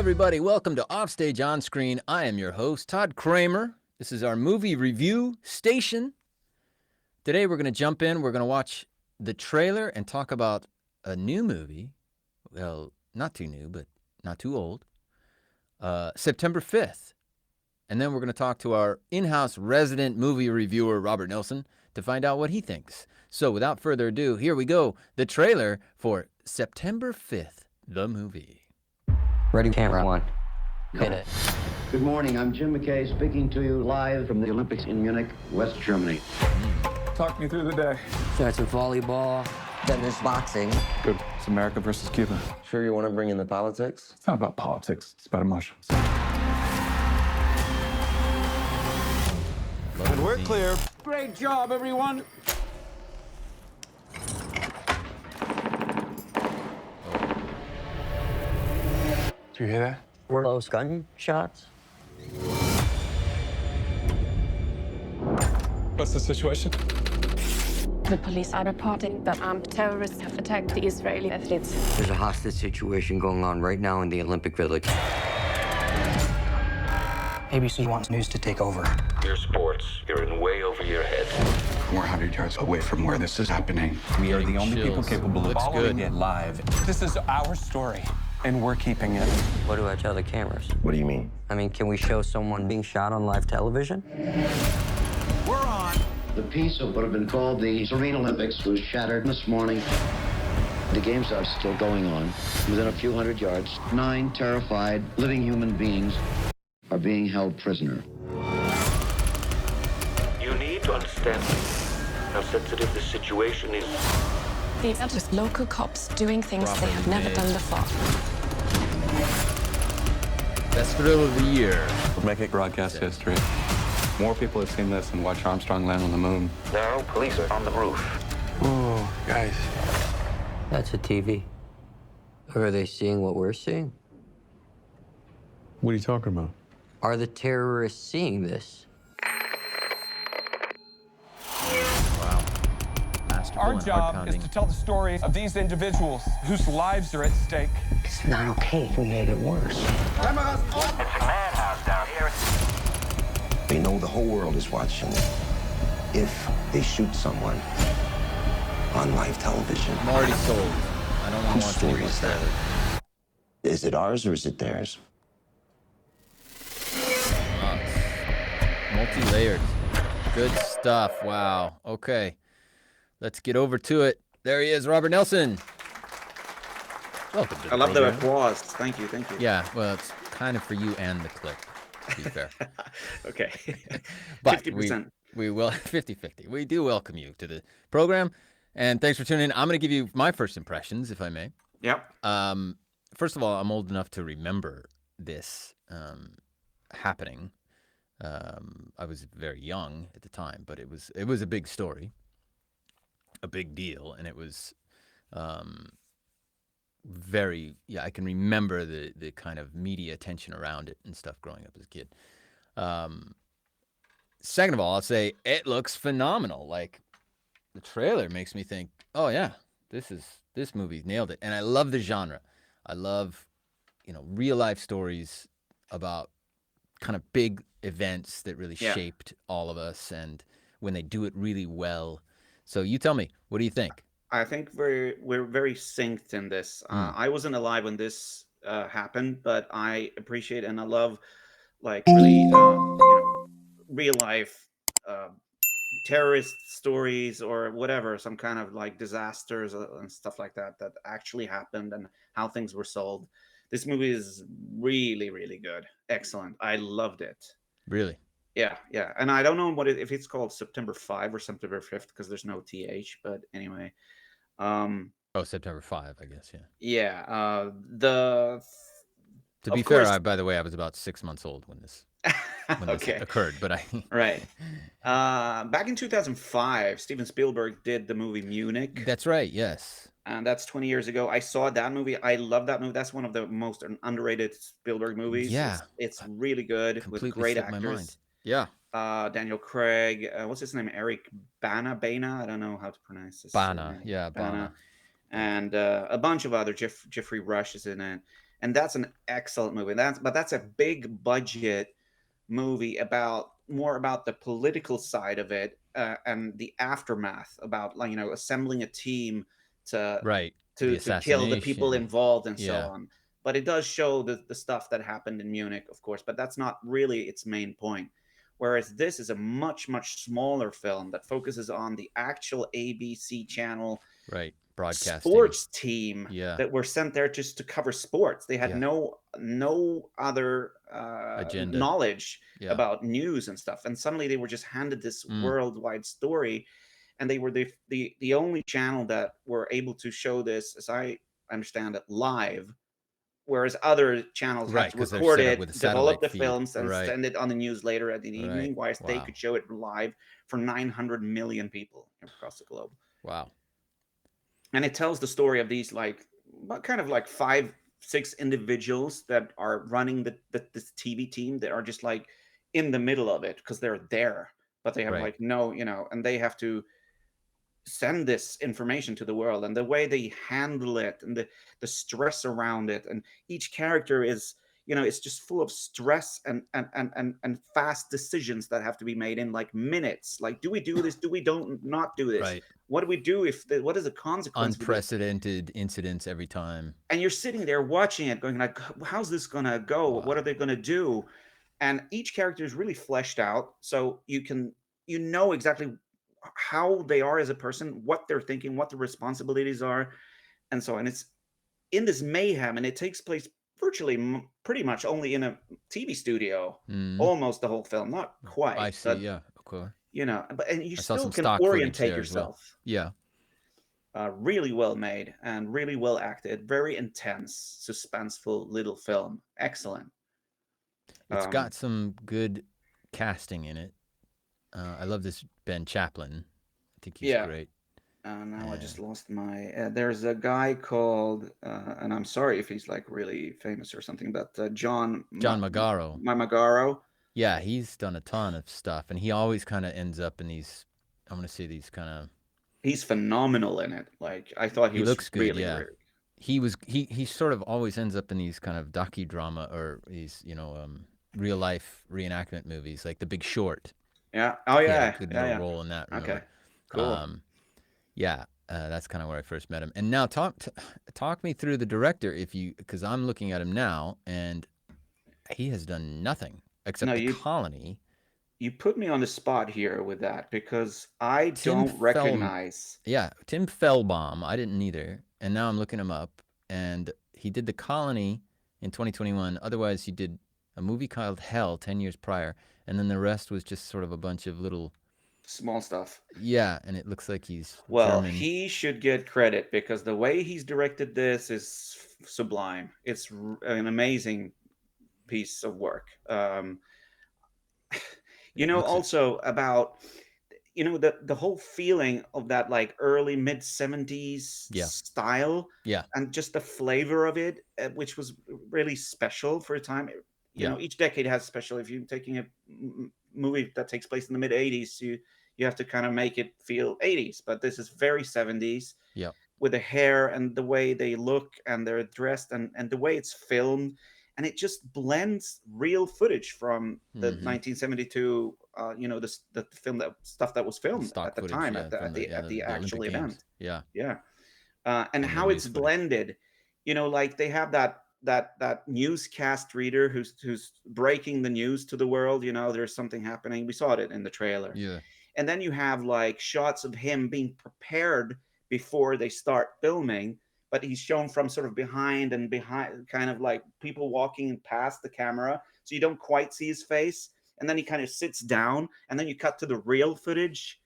everybody. Welcome to Offstage On Screen. I am your host, Todd Kramer. This is our movie review station. Today we're going to jump in. We're going to watch the trailer and talk about a new movie. Well, not too new, but not too old. September 5th. And then we're going to talk to our in-house resident movie reviewer, Robert Nelson, to find out what he thinks. So without further ado, here we go. The trailer for September 5th, the movie. Ready, camera one. Hit it. Good morning. I'm Jim McKay speaking to you live from the Olympics in Munich, West Germany. Talk me through the day. Starts with volleyball, then there's boxing. Good. It's America versus Cuba. Sure you want to bring in the politics? It's not about politics. It's about emotions. And we're clear. Great job, everyone. Do you hear that? Close gunshots. What's the situation? The police are reporting that armed terrorists have attacked the Israeli athletes. There's a hostage situation going on right now in the Olympic Village. ABC wants news to take over. Your sports, you're in way over your head. 400 yards away from where this is happening. We are the only people capable of following it live. This is our story, and we're keeping it. What do I tell the cameras? What do you mean? I mean, can we show someone being shot on live television? We're on. The piece of what have been called the Serene Olympics was shattered this morning. The games are still going on. Within a few hundred yards, 9 terrified living human beings are being held prisoner. You need to understand how sensitive the situation is. These are just local cops doing things they have never done before. Best thrill of the year. We'll make it broadcast history. More people have seen this than watch Armstrong land on the moon. Now, police are on the roof. Oh, guys. That's a TV. Or are they seeing what we're seeing? What are you talking about? Are the terrorists seeing this? Wow. Masterful Our and job is heart-pounding. to tell the story of these individuals whose lives are at stake. It's not okay if we made it worse. It's a madhouse down here. They know the whole world is watching. If they shoot someone on live television, I'm already sold. I don't want whose to watch story any more is that? trailers. Is it ours or is it theirs? Multi-layered. Good stuff. Wow. Okay. Let's get over to it. There he is, Robert Nelson. Welcome to the I love the program. applause. Thank you, thank you. Yeah, well, it's kind of for you and the clip, to be fair. Okay. But 50%. we will 50-50. We do welcome you to the program, and thanks for tuning in. I'm going to give you my first impressions, if I may. Yep. First of all, I'm old enough to remember this happening. I was very young at the time, but it was a big story, a big deal, and it was I can remember the kind of media attention around it and stuff growing up as a kid. Second of all, I'll say it looks phenomenal. Like, the trailer makes me think, oh yeah, this movie nailed it. And I love the genre. I love, real life stories about kind of big events that really shaped all of us, and when they do it really well. So you tell me, what do you think? I think we're very synced in this. I wasn't alive when this happened, but I appreciate and I love, like, really, real life terrorist stories or whatever, some kind of like disasters and stuff like that actually happened and how things were solved. This movie is really, really good. Excellent. I loved it. Really? Yeah. And I don't know if it's called September 5 or September 5th because there's no TH, but anyway. September 5, I guess, yeah. Yeah. To be fair, by the way, I was about 6 months old when this Okay. occurred, but Right. Back in 2005, Steven Spielberg did the movie Munich. That's right, yes. And that's 20 years ago. I saw that movie. I love that movie. That's one of the most underrated Spielberg movies. Yeah. It's really good with great slipped my mind. actors. Yeah. Daniel Craig. What's his name? Eric Bana? I don't know how to pronounce this. Bana. Yeah, Bana. And a bunch of other. Jeffrey Rush is in it. and that's an excellent movie. That's a big budget movie about more about the political side of it, and the aftermath about, like, assembling a team to Right. The kill the people assassination. involved and so Yeah. on. But it does show the stuff that happened in Munich, of course, but that's not really its main point. Whereas this is a much smaller film that focuses on the actual ABC channel Right. Broadcasting. sports team Yeah. that were sent there just to cover sports. They had Yeah. no other Agenda. knowledge Yeah. about news and stuff, and suddenly they were just handed this worldwide story, and they were the only channel that were able to show this, as I understand it, live. Whereas other channels Right, had to 'cause they're record set up it, with a develop satellite the feed. films, and Right. send it on the news later at the Right. evening, whilst they Wow. could show it live for 900 million people across the globe. Wow. And it tells the story of these, like, kind of like 5-6 individuals that are running this TV team that are just like in the middle of it because they're there, but they have Right. like no, and they have to send this information to the world, and the way they handle it, and the stress around it, and each character is, it's just full of stress and fast decisions that have to be made in like minutes. Like, do we do this? Do we don't not do this? Right. What do we do if what is the consequence? Unprecedented incidents every time. And you're sitting there watching it going like, how's this gonna go? Wow. What are they gonna do? And each character is really fleshed out, so you know exactly how they are as a person, what they're thinking, what the responsibilities are, and so on. It's in this mayhem, and it takes place virtually pretty much only in a TV studio, almost the whole film. Not quite. I see. But, Yeah, of course. and you I saw still some can stock footage orientate there as well. yourself. Yeah. Really well made and really well acted. Very intense, suspenseful little film. Excellent. It's got some good casting in it. I love this Ben Chaplin. I think he's great. Now I just lost my. There's a guy called, and I'm sorry if he's like really famous or something, but John Magaro. Magaro. Yeah, he's done a ton of stuff, and he always kind of ends up in these. I'm gonna say these kind of. He's phenomenal in it. Like, I thought he was looks good. really, Yeah, really... he sort of always ends up in these kind of docudrama or these real life reenactment movies like The Big Short. Yeah. Oh yeah. Good yeah, role in that. Remember? Okay. Cool. Yeah, that's kind of where I first met him. And now talk me through the director, because I'm looking at him now, and he has done nothing except The Colony. You put me on the spot here with that, because I don't recognize. Yeah, Tim Fellbaum. I didn't either, and now I'm looking him up, and he did The Colony in 2021. Otherwise, he did a movie called Hell 10 years prior, and then the rest was just sort of a bunch of little small stuff. Yeah, and it looks like he's German. He should get credit, because the way he's directed this is sublime. It's an amazing piece of work. Also about the whole feeling of that, like, early mid 70s style, and just the flavor of it, which was really special for a time. Each decade has special. If you're taking a movie that takes place in the mid 80s, you have to kind of make it feel 80s, but this is very 70s. With the hair and the way they look and they're dressed, and the way it's filmed, and it just blends real footage from the 1972 the film, stuff that was filmed at the time, at the actual event. And how it's blended, like they have that newscast reader who's breaking the news to the world. There's something happening. We saw it in the trailer. And then you have like shots of him being prepared before they start filming, but he's shown from sort of behind, kind of like people walking past the camera, so you don't quite see his face. And then he kind of sits down, and then you cut to the real footage,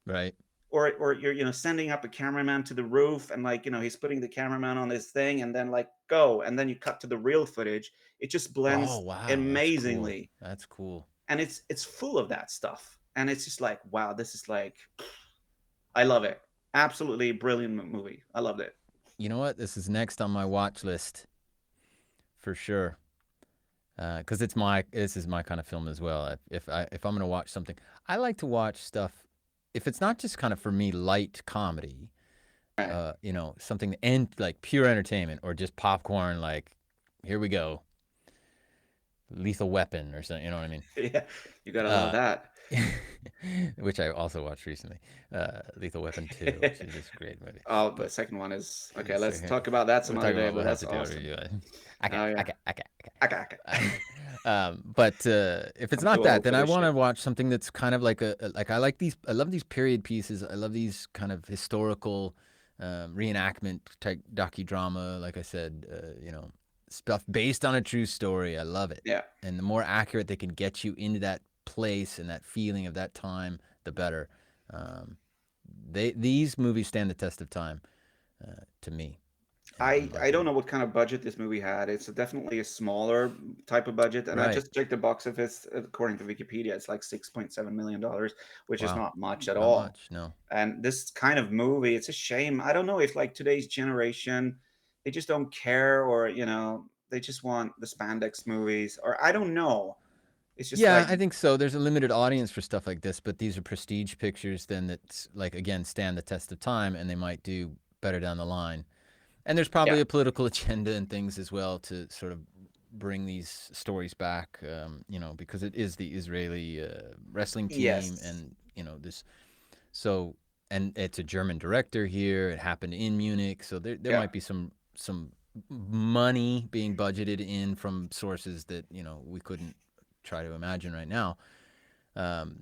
right? Or you're sending up a cameraman to the roof, and he's putting the cameraman on this thing, and then go, and then you cut to the real footage. It just blends amazingly. That's cool. And it's full of that stuff, and it's just like, wow, this is like, I love it. Absolutely brilliant movie. I loved it. You know what? This is next on my watch list for sure. Because this is my kind of film as well. If I'm gonna watch something, I like to watch stuff. If it's not just kind of for me light comedy, you know, something to end like pure entertainment or just popcorn. Like, here we go, Lethal Weapon or something. You know what I mean? Yeah, you gotta love that. Which I also watched recently, Lethal Weapon 2, which is just a great movie. Oh, the But second one is okay. so Let's talk about that some we'll other talk day. about But we'll have that's to do a awesome. review. Oh yeah. Okay. But if it's I'm not too that, old then for I this want to shit. watch something that's kind of like I like these. I love these period pieces. I love these kind of historical reenactment type docudrama. Like I said, you know, stuff based on a true story. I love it. Yeah. And the more accurate they can get you into that place and that feeling of that time, the better. Um, these movies stand the test of time to me. I don't know what kind of budget this movie had. It's definitely a smaller type of budget, and I Right. just checked the box office according to Wikipedia. It's like $6.7 million, which is Wow. not much at Not all. much. No. And this kind of movie, it's a shame. I don't know if like today's generation, they just don't care, or they just want the spandex movies, or I don't know. It's just Yeah, like I think so. There's a limited audience for stuff like this, but these are prestige pictures then that's like again stand the test of time and they might do better down the line. And there's yeah, probably a political agenda and things as well to sort of bring these stories back, you know, because it is the Israeli wrestling team yes, and, you know, this. So, and it's a German director here. It happened in Munich. So there yeah, might be some money being budgeted in from sources that, you know, we couldn't try to imagine right now. Um,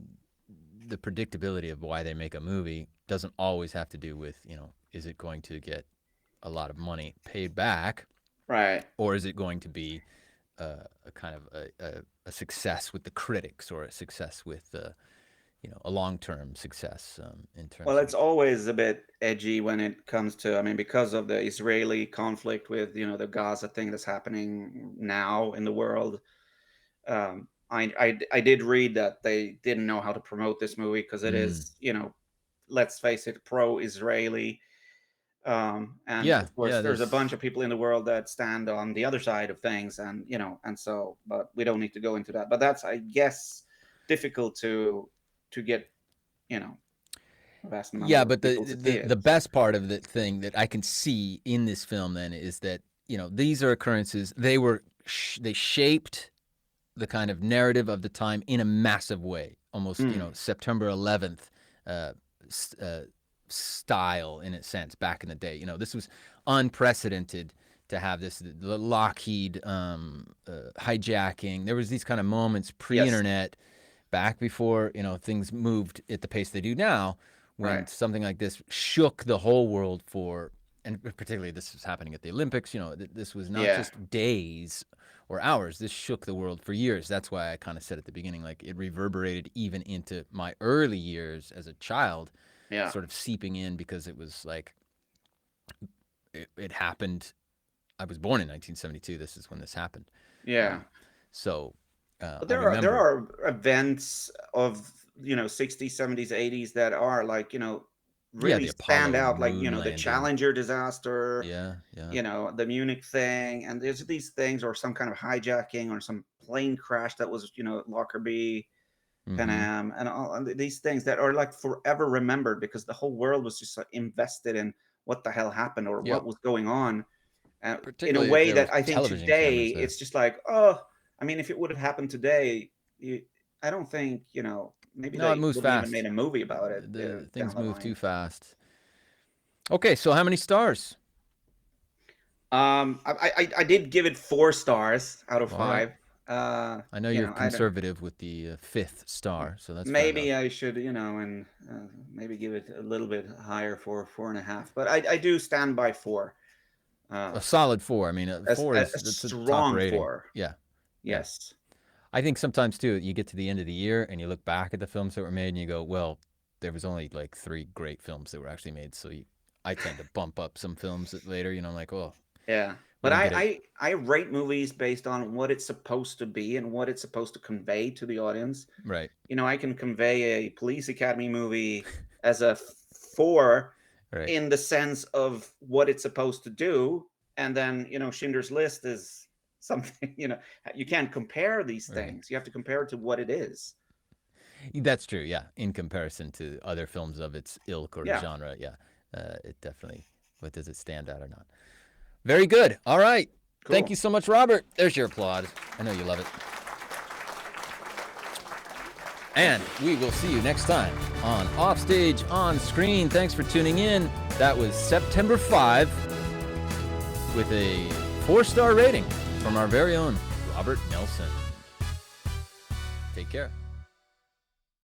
the predictability of why they make a movie doesn't always have to do with, you know, is it going to get a lot of money paid back, right. or is it going to be a kind of a success with the critics or a success with you know, a long-term success in terms Well, of it's always a bit edgy when it comes to, I mean, because of the Israeli conflict with, the Gaza thing that's happening now in the world. I did read that they didn't know how to promote this movie because it mm, is, let's face it, pro-Israeli. And yeah, of course, yeah. there's a bunch There's of people in the world that stand on the other side of things, and and so, but we don't need to go into that. But that's, I guess, difficult to get, you know, a vast yeah, number of but people to see the it. best part of the thing that I can see in this film then is that, you know, these are occurrences. They were they shaped the kind of narrative of the time in a massive way, almost, you know, Mm, September 11th uh, style in a sense back in the day. You know, this was unprecedented to have this the Lockheed hijacking. There was these kind of moments yes, pre-internet, back before, you know, things moved at the pace they do now, when right. something like this shook the whole world for, and particularly this was happening at the Olympics. You know, this was not Yeah, just days or hours. This shook the world for years. That's why I kind of said at the beginning, like it reverberated even into my early years as a child, yeah, sort of seeping in because it was like it happened. I was born in 1972. This is when this happened. yeah. Um, so But I there remember, are events of 60s, 70s, 80s that are like yeah, really the stand Apollo out, like moon the landing. Challenger disaster, Yeah, yeah. the Munich thing, and there's these things, or some kind of hijacking, or some plane crash that was at Lockerbie, Pan Mm-hmm. Am, and all and these things that are like forever remembered because the whole world was just like invested in what the hell happened or Yep. what was going on, in a Particularly if way there was that I think television today cameras there. it's just like, oh, I mean, if it would have happened today, I don't think, maybe No, it they moves wouldn't even made fast. a movie about it The down things the move too line. fast. Okay, so how many stars? I did give it 4 stars out of All right. 5. I know you're I don't. conservative with the fifth star, so that's fair enough. Maybe I should, and maybe give it a little bit higher for 4.5. But I do stand by 4. Uh, A solid four. I mean, as four a that's a top strong rating. 4. Yeah, yeah. Yes. I think sometimes too, you get to the end of the year and you look back at the films that were made and you go, well, there was only like 3 great films that were actually made. So I tend to bump up some films that later, you know, I'm like, oh, Yeah. we But didn't get it I rate movies based on what it's supposed to be and what it's supposed to convey to the audience. right, I can convey a Police Academy movie as a 4 right, in the sense of what it's supposed to do, and then, Schindler's List is something, you can't compare these right. things. You have to compare it to what it is. That's true. Yeah, in comparison to other films of its ilk or Yeah. genre, yeah. it definitely, but does it stand out or not? Very good. All right. Cool. Thank you so much, Robert. There's your applause. I know you love it. And we will see you next time on Offstage on Screen. Thanks for tuning in. That was September 5 with a 4-star rating from our very own Robert Nelson. Take care.